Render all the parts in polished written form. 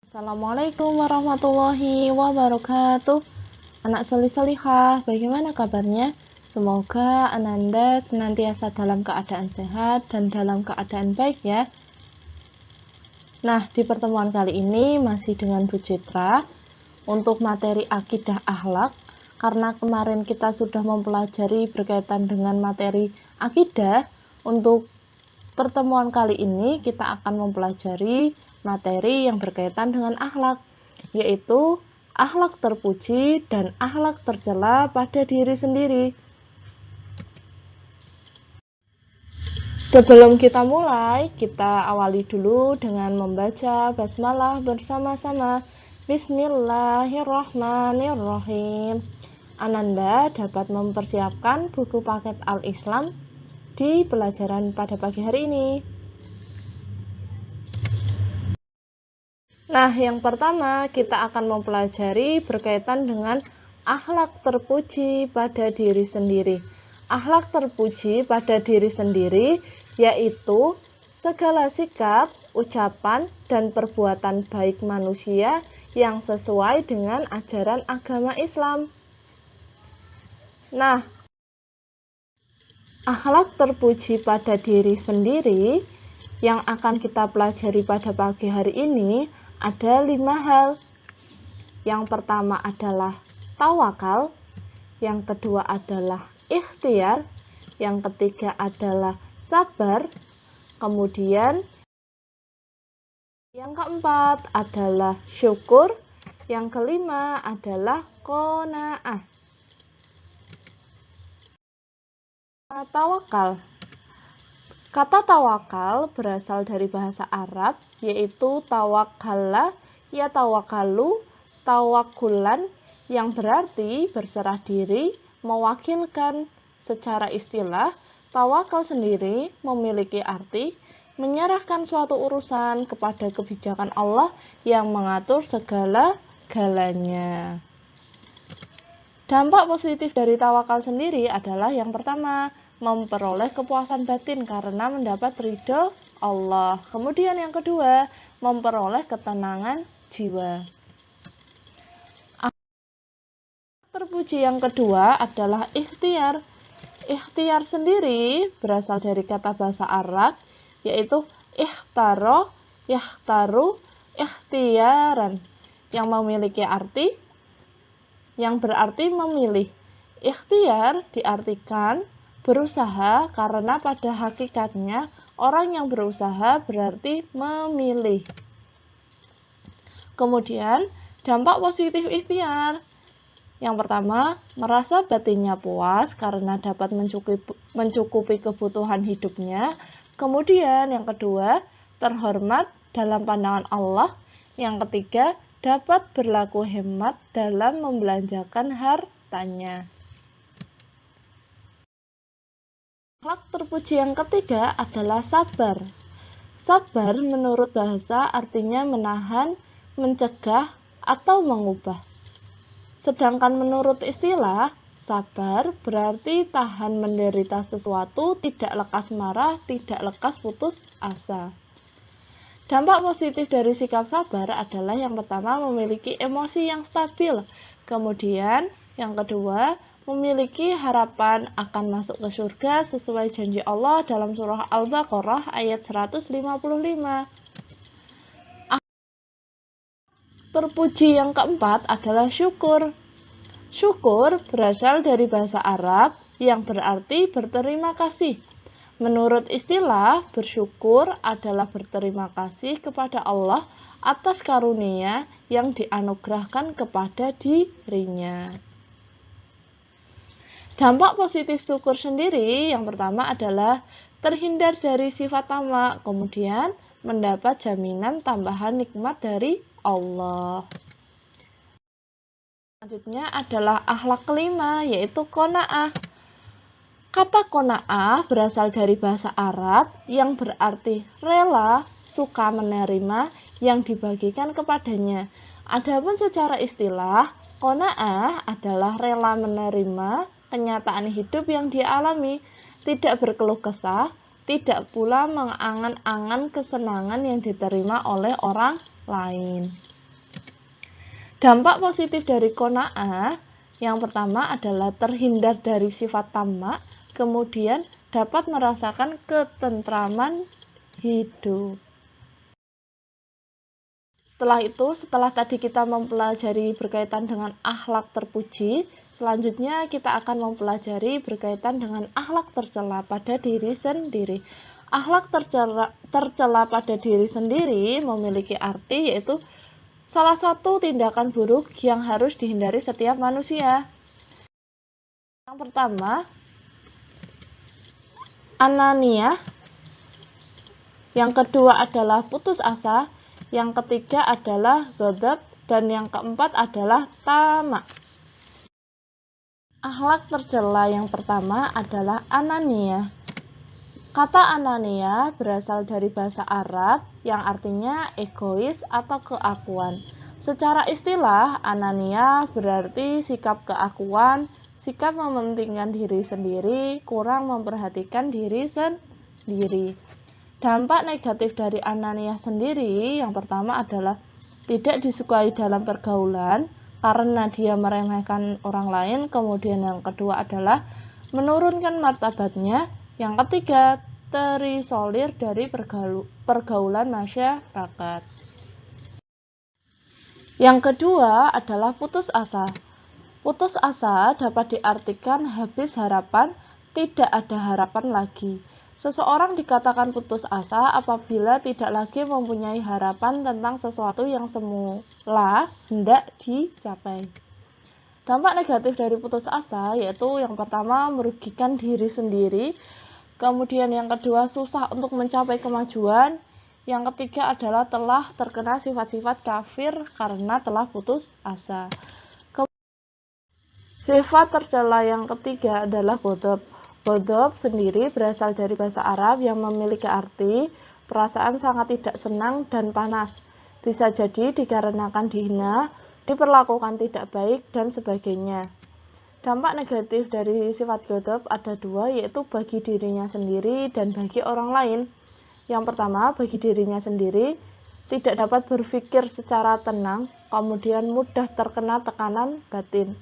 Assalamualaikum warahmatullahi wabarakatuh. Anak solih-solihah, bagaimana kabarnya? Semoga Ananda senantiasa dalam keadaan sehat dan dalam keadaan baik ya. Nah, di pertemuan kali ini masih dengan Bu Citra untuk materi akidah akhlak. Karena kemarin kita sudah mempelajari berkaitan dengan materi akidah, untuk pertemuan kali ini kita akan mempelajari materi yang berkaitan dengan akhlak, yaitu akhlak terpuji dan akhlak tercela pada diri sendiri. Sebelum kita mulai, kita awali dulu dengan membaca basmalah bersama-sama. Bismillahirrahmanirrahim. Ananda dapat mempersiapkan buku paket Al-Islam di pelajaran pada pagi hari ini. Nah, yang pertama kita akan mempelajari berkaitan dengan akhlak terpuji pada diri sendiri. Akhlak terpuji pada diri sendiri yaitu segala sikap, ucapan, dan perbuatan baik manusia yang sesuai dengan ajaran agama Islam. Nah, akhlak terpuji pada diri sendiri yang akan kita pelajari pada pagi hari ini ada 5 hal. Yang pertama adalah tawakal, yang kedua adalah ikhtiar, yang ketiga adalah sabar, kemudian yang keempat adalah syukur, yang kelima adalah qanaah. Tawakal. Kata tawakal berasal dari bahasa Arab, yaitu tawakkala, yatawakkalu, tawakkulan, yang berarti berserah diri, mewakilkan. Secara istilah, tawakal sendiri memiliki arti menyerahkan suatu urusan kepada kebijakan Allah yang mengatur segala-galanya. Dampak positif dari tawakal sendiri adalah yang pertama, memperoleh kepuasan batin karena mendapat ridho Allah. Kemudian yang kedua, memperoleh ketenangan jiwa. Terpuji yang kedua adalah ikhtiar. Ikhtiar sendiri berasal dari kata bahasa Arab, yaitu ikhtaro, yakhtaru, ikhtiaran, yang memiliki arti yang berarti memilih. Ikhtiar diartikan berusaha karena pada hakikatnya orang yang berusaha berarti memilih. Kemudian dampak positif ikhtiar. Yang pertama, merasa batinnya puas karena dapat mencukupi kebutuhan hidupnya. Kemudian yang kedua, terhormat dalam pandangan Allah. Yang ketiga, dapat berlaku hemat dalam membelanjakan hartanya. Akhlak terpuji yang ketiga adalah sabar. Sabar menurut bahasa artinya menahan, mencegah, atau mengubah. Sedangkan menurut istilah, sabar berarti tahan menderita sesuatu, tidak lekas marah, tidak lekas putus asa. Dampak positif dari sikap sabar adalah yang pertama memiliki emosi yang stabil. Kemudian yang kedua, memiliki harapan akan masuk ke surga sesuai janji Allah dalam surah Al-Baqarah ayat 155. Terpuji yang keempat adalah syukur. Syukur berasal dari bahasa Arab yang berarti berterima kasih. Menurut istilah, bersyukur adalah berterima kasih kepada Allah atas karunia yang dianugerahkan kepada dirinya. Dampak positif syukur sendiri yang pertama adalah terhindar dari sifat tamak, kemudian mendapat jaminan tambahan nikmat dari Allah. Selanjutnya adalah akhlak kelima, yaitu qanaah. Kata qanaah berasal dari bahasa Arab yang berarti rela, suka menerima yang dibagikan kepadanya. Adapun secara istilah, qanaah adalah rela menerima kenyataan hidup yang dialami, tidak berkeluh kesah, tidak pula mengangan-angan kesenangan yang diterima oleh orang lain. Dampak positif dari qanaah yang pertama adalah terhindar dari sifat tamak, kemudian dapat merasakan ketentraman hidup. Setelah tadi kita mempelajari berkaitan dengan akhlak terpuji, selanjutnya kita akan mempelajari berkaitan dengan akhlak tercela pada diri sendiri. Akhlak tercela pada diri sendiri memiliki arti yaitu salah satu tindakan buruk yang harus dihindari setiap manusia. Yang pertama, ananiah. Yang kedua adalah putus asa. Yang ketiga adalah ghadab. Dan yang keempat adalah tamak. Akhlak tercela yang pertama adalah ananiah. Kata anania berasal dari bahasa Arab yang artinya egois atau keakuan. Secara istilah, anania berarti sikap keakuan, sikap mementingkan diri sendiri, kurang memperhatikan diri sendiri. Dampak negatif dari anania sendiri yang pertama adalah tidak disukai dalam pergaulan karena dia meremehkan orang lain. Kemudian yang kedua adalah menurunkan martabatnya. Yang ketiga, terisolir dari pergaulan masyarakat. Yang kedua adalah putus asa. Putus asa dapat diartikan habis harapan, tidak ada harapan lagi. Seseorang dikatakan putus asa apabila tidak lagi mempunyai harapan tentang sesuatu yang semula hendak dicapai. Dampak negatif dari putus asa yaitu yang pertama merugikan diri sendiri, kemudian yang kedua susah untuk mencapai kemajuan, yang ketiga adalah telah terkena sifat-sifat kafir karena telah putus asa. Sifat tercela yang ketiga adalah ghadab. Ghadab sendiri berasal dari bahasa Arab yang memiliki arti perasaan sangat tidak senang dan panas. Bisa jadi dikarenakan dihina, diperlakukan tidak baik, dan sebagainya. Dampak negatif dari sifat ghadab ada dua, yaitu bagi dirinya sendiri dan bagi orang lain. Yang pertama, bagi dirinya sendiri, tidak dapat berpikir secara tenang, kemudian mudah terkena tekanan batin.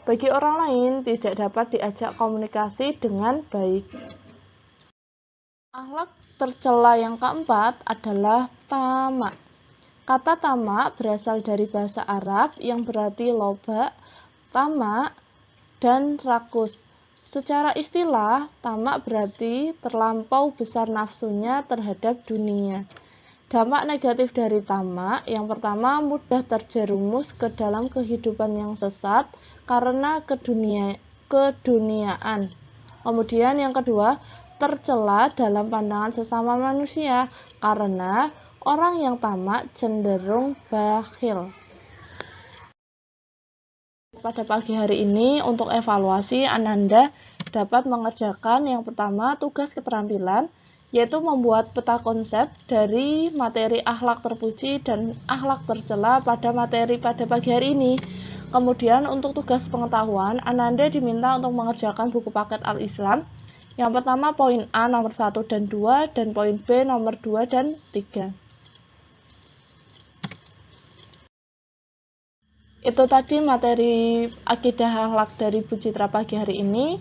Bagi orang lain, tidak dapat diajak komunikasi dengan baik. Akhlak tercela yang keempat adalah tamak. Kata tamak berasal dari bahasa Arab yang berarti loba, tamak, dan rakus. Secara istilah, tamak berarti terlampau besar nafsunya terhadap dunia. Dampak negatif dari tamak yang pertama mudah terjerumus ke dalam kehidupan yang sesat karena keduniaan. Kemudian yang kedua, tercela dalam pandangan sesama manusia karena orang yang tamak cenderung bakhil. Pada pagi hari ini untuk evaluasi Ananda dapat mengerjakan yang pertama tugas keterampilan, yaitu membuat peta konsep dari materi akhlak terpuji dan akhlak tercela pada materi pada pagi hari ini. Kemudian untuk tugas pengetahuan, Ananda diminta untuk mengerjakan buku paket Al-Islam. Yang pertama poin A nomor 1 dan 2 dan poin B nomor 2 dan 3. Itu tadi materi akidah akhlak dari Bu Citra pagi hari ini.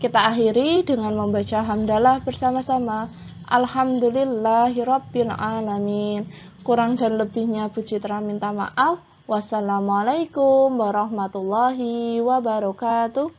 Kita akhiri dengan membaca hamdalah bersama-sama. Alhamdulillahirabbil alamin. Kurang dan lebihnya Bu Citra minta maaf. Wassalamualaikum warahmatullahi wabarakatuh.